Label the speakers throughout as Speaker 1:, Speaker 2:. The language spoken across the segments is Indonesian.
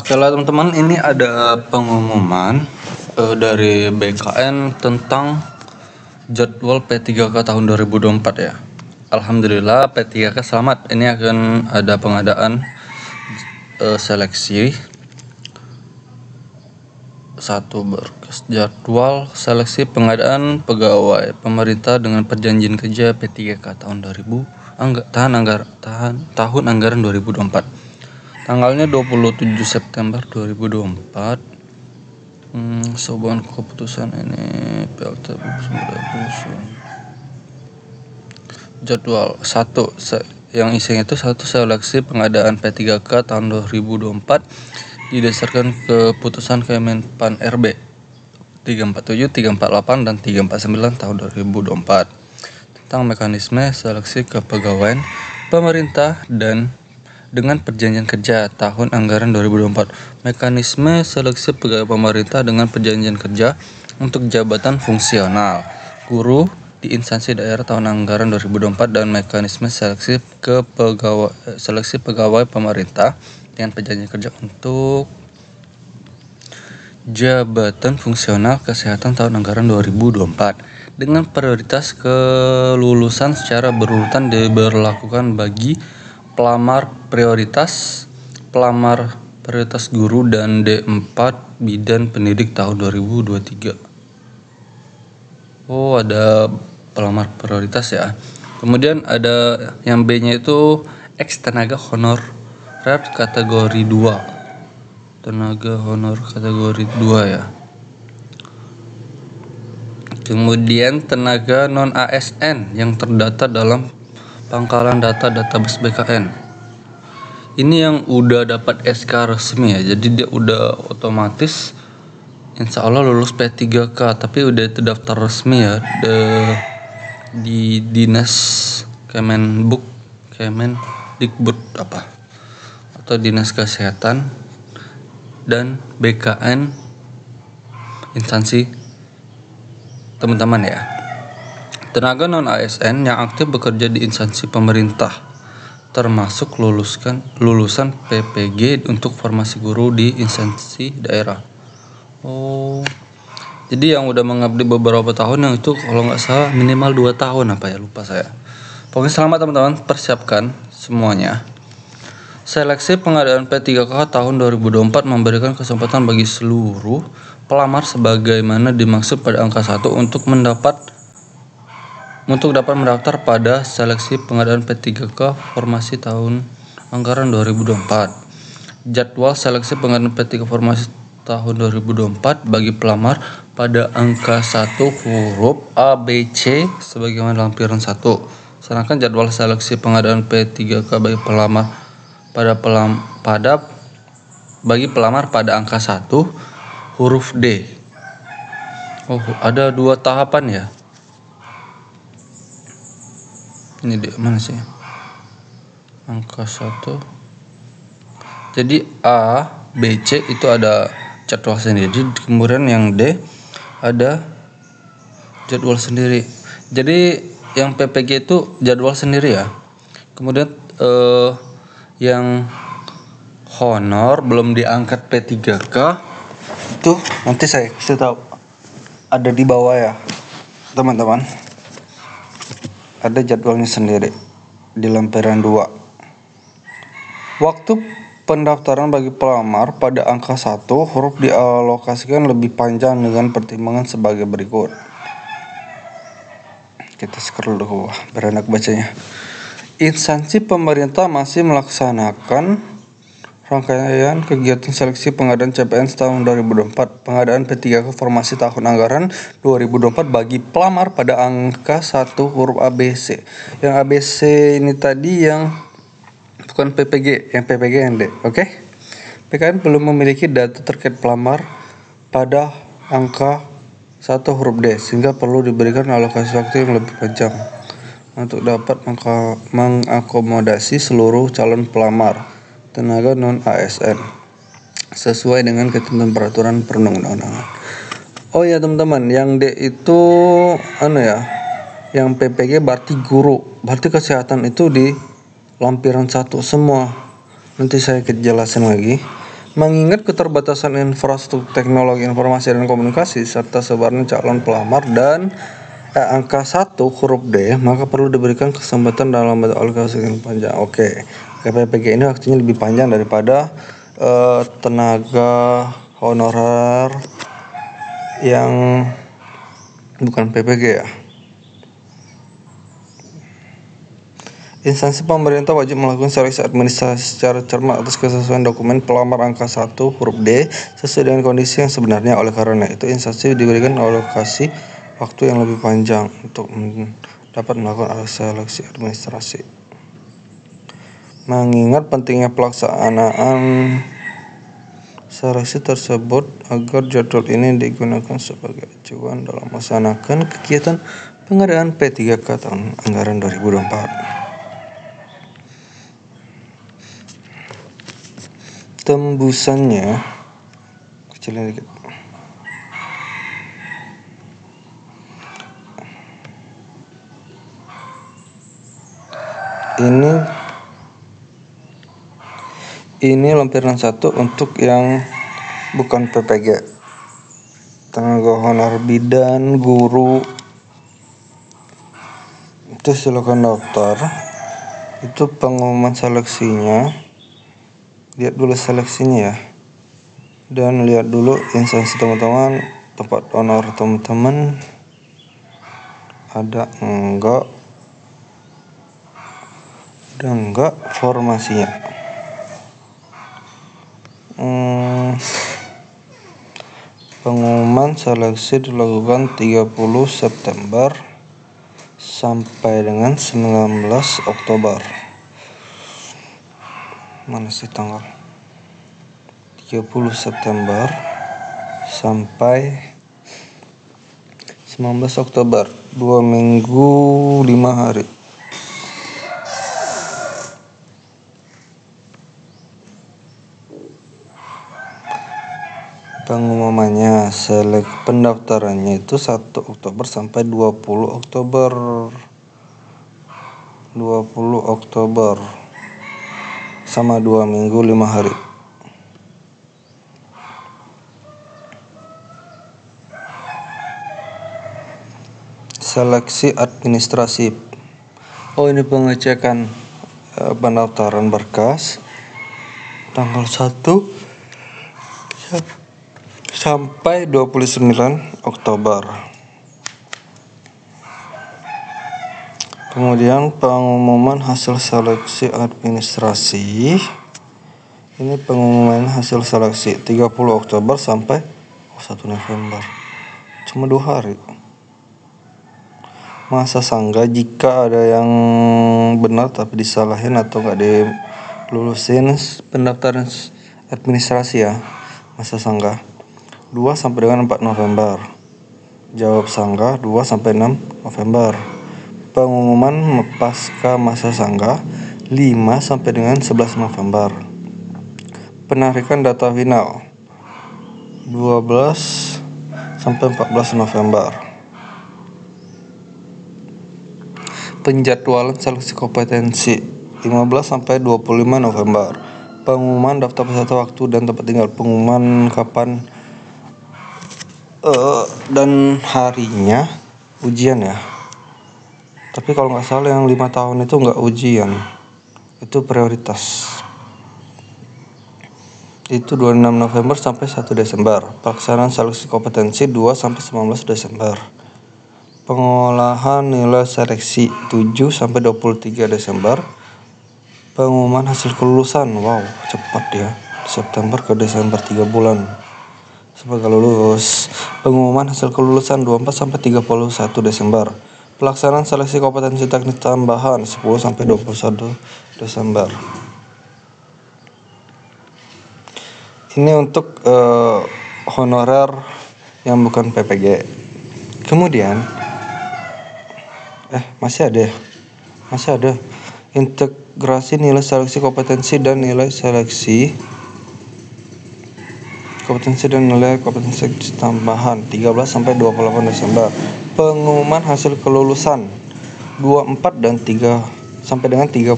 Speaker 1: Oke lah teman-teman, ini ada pengumuman dari BKN tentang jadwal P3K tahun 2024 ya. Alhamdulillah P3K selamat. Ini akan ada pengadaan seleksi jadwal seleksi pengadaan pegawai pemerintah dengan perjanjian kerja P3K tahun 2000 tahun anggaran 2024. Tanggalnya 27 September 2024. Sebuah keputusan ini PLT jadwal 1 yang isinya itu seleksi pengadaan P3K tahun 2024 didasarkan keputusan Kemenpan RB 347, 348 dan 349 tahun 2024 tentang mekanisme seleksi kepegawaian pemerintah dan dengan perjanjian kerja tahun anggaran 2024. Mekanisme seleksi pegawai pemerintah dengan perjanjian kerja untuk jabatan fungsional guru di instansi daerah tahun anggaran 2024 dan mekanisme seleksi pegawai pemerintah dengan perjanjian kerja untuk jabatan fungsional kesehatan tahun anggaran 2024 dengan prioritas kelulusan secara berurutan diberlakukan bagi pelamar prioritas guru dan D4 bidan pendidik tahun 2023. Oh, ada pelamar prioritas ya. Kemudian ada yang B-nya itu ex tenaga honorer kategori 2. Tenaga honor kategori 2 ya. Kemudian tenaga non ASN yang terdata dalam pangkalan data database BKN. Ini yang udah dapat SK resmi ya. Jadi dia udah otomatis insya Allah lulus P3K, tapi udah terdaftar resmi ya di Dinas Kemendikbud atau Dinas Kesehatan dan BKN instansi teman-teman ya. Tenaga non-ASN yang aktif bekerja di instansi pemerintah, termasuk lulusan PPG untuk formasi guru di instansi daerah. Oh, jadi yang udah mengabdi beberapa tahun, yang itu kalau nggak salah minimal 2 tahun lupa saya. Pokoknya selamat teman-teman, persiapkan semuanya. Seleksi pengadaan P3K tahun 2024 memberikan kesempatan bagi seluruh pelamar sebagaimana dimaksud pada angka 1 untuk dapat mendaftar pada seleksi pengadaan P3K formasi tahun anggaran 2024. Jadwal seleksi pengadaan P3K formasi tahun 2024 bagi pelamar pada angka 1 huruf A, B, C sebagaimana lampiran 1. Sedangkan jadwal seleksi pengadaan P3K bagi pelamar pada angka 1 huruf D. Oh, ada 2 tahapan ya. Ini di mana sih? Angka 1. Jadi A, B, C itu ada jadwal sendiri. Kemudian yang D ada jadwal sendiri. Jadi yang PPG itu jadwal sendiri ya. Kemudian yang honor belum diangkat P3K itu nanti saya kasih tahu. Ada di bawah ya, teman-teman. Ada jadwalnya sendiri di lampiran 2. Waktu pendaftaran bagi pelamar pada angka 1 huruf dialokasikan lebih panjang dengan pertimbangan sebagai berikut. Kita scroll dulu biar enak bacanya. Instansi pemerintah masih melaksanakan rangkaian kegiatan seleksi pengadaan CPNS tahun 2024, pengadaan P3K formasi tahun anggaran 2024 bagi pelamar pada angka 1 huruf ABC. Yang ABC ini tadi yang bukan PPG, yang PPG yang D, oke? PKN belum memiliki data terkait pelamar pada angka 1 huruf D, sehingga perlu diberikan alokasi waktu yang lebih panjang untuk dapat mengakomodasi seluruh calon pelamar tenaga non-ASN sesuai dengan ketentuan peraturan perundang-undangan. Oh ya teman-teman, yang D itu yang PPG berarti guru, berarti kesehatan itu di lampiran 1 semua. Nanti saya jelasin lagi. Mengingat keterbatasan infrastruktur teknologi informasi dan komunikasi serta sebaran calon pelamar dan angka 1 huruf D, maka perlu diberikan kesempatan dalam bentuk alokasi yang panjang. Oke, KPPG ini waktunya lebih panjang daripada tenaga honorer yang bukan PPG ya. Instansi pemerintah wajib melakukan seleksi administrasi secara cermat atas kesesuaian dokumen pelamar angka 1 huruf D sesuai dengan kondisi yang sebenarnya. Oleh karena itu, instansi diberikan alokasi waktu yang lebih panjang untuk dapat melakukan seleksi administrasi. Mengingat pentingnya pelaksanaan seleksi tersebut agar jadwal ini digunakan sebagai acuan dalam melaksanakan kegiatan pengadaan P3K tahun anggaran 2024. Tembusannya kecilin dikit. Ini lampiran 1 untuk yang bukan PPG. Tenaga honor bidan, guru itu silakan daftar. Itu pengumuman seleksinya. Lihat dulu seleksinya ya, dan lihat dulu instansi teman-teman, tempat honor teman-teman ada enggak formasinya. Pengumuman seleksi dilakukan 30 September sampai dengan 19 Oktober. Mana sih tanggal 30 September sampai 19 Oktober, 2 minggu 5 hari. Pengumumannya pendaftarannya itu 1 Oktober sampai 20 Oktober 20 Oktober sama 2 minggu 5 hari. Seleksi administrasi. Ini pengecekan pendaftaran berkas tanggal 1 sampai 29 Oktober. Kemudian pengumuman hasil seleksi administrasi. Ini pengumuman hasil seleksi 30 Oktober sampai 1 November. Cuma 2 hari. Masa sanggah jika ada yang benar tapi disalahin atau nggak dilulusin pendaftaran administrasi ya. Masa sanggah 2 sampai dengan 4 November. Jawab sanggah 2 sampai 6 November. Pengumuman pasca masa sanggah 5 sampai dengan 11 November. Penarikan data final 12 sampai 14 November. Penjadwalan seleksi kompetensi 15 sampai 25 November. Pengumuman daftar peserta waktu dan tempat tinggal. Pengumuman kapan dan harinya ujian ya. Tapi kalau nggak salah yang 5 tahun itu nggak ujian, itu prioritas. Itu 26 November sampai 1 Desember. Pelaksanaan seleksi kompetensi 2 sampai 19 Desember. Pengolahan nilai seleksi 7 sampai 23 Desember. Pengumuman hasil kelulusan, wow cepat ya, September ke Desember 3 bulan sebagai lulus. Pengumuman hasil kelulusan 24 sampai 31 Desember. Pelaksanaan seleksi kompetensi teknis tambahan 10 sampai 21 Desember. Ini untuk honorer yang bukan PPG. Kemudian masih ada integrasi nilai seleksi kompetensi dan nilai seleksi tambahan 13 sampai 28 Desember. Pengumuman hasil kelulusan 24 dan 3 sampai dengan 31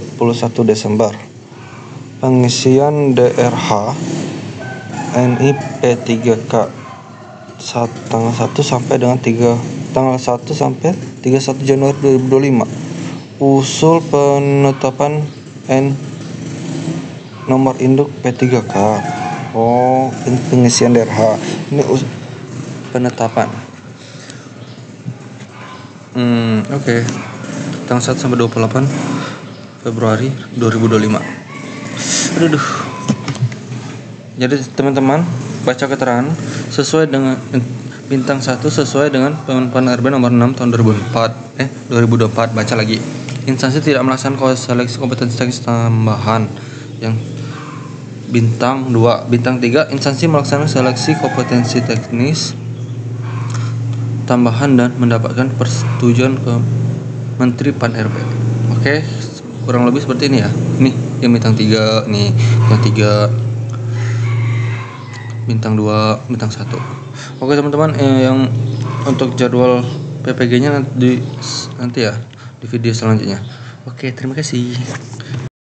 Speaker 1: Desember. Pengisian DRH NI P3K tanggal 1 sampai dengan tanggal 1 sampai 31 Januari 2025. Usul penetapan nomor induk P3K. Oh, pengisian DRH. Ini penetapan. Oke. Tanggal 1 sampai 28 Februari 2025. Aduh. Jadi teman-teman baca keterangan sesuai dengan bintang 1 sesuai dengan Permen RB nomor 6 tahun 2024. Baca lagi. Instansi tidak melaksanakan seleksi kompetensi teknis tambahan. Yang bintang 2, bintang 3 instansi melaksanakan seleksi kompetensi teknis tambahan dan mendapatkan persetujuan ke Menteri Pan RB. Oke, kurang lebih seperti ini ya. Nih, yang bintang 3 nih, yang 3 bintang 2, bintang 1. Oke teman-teman, yang untuk jadwal PPG-nya nanti ya di video selanjutnya. Oke, terima kasih.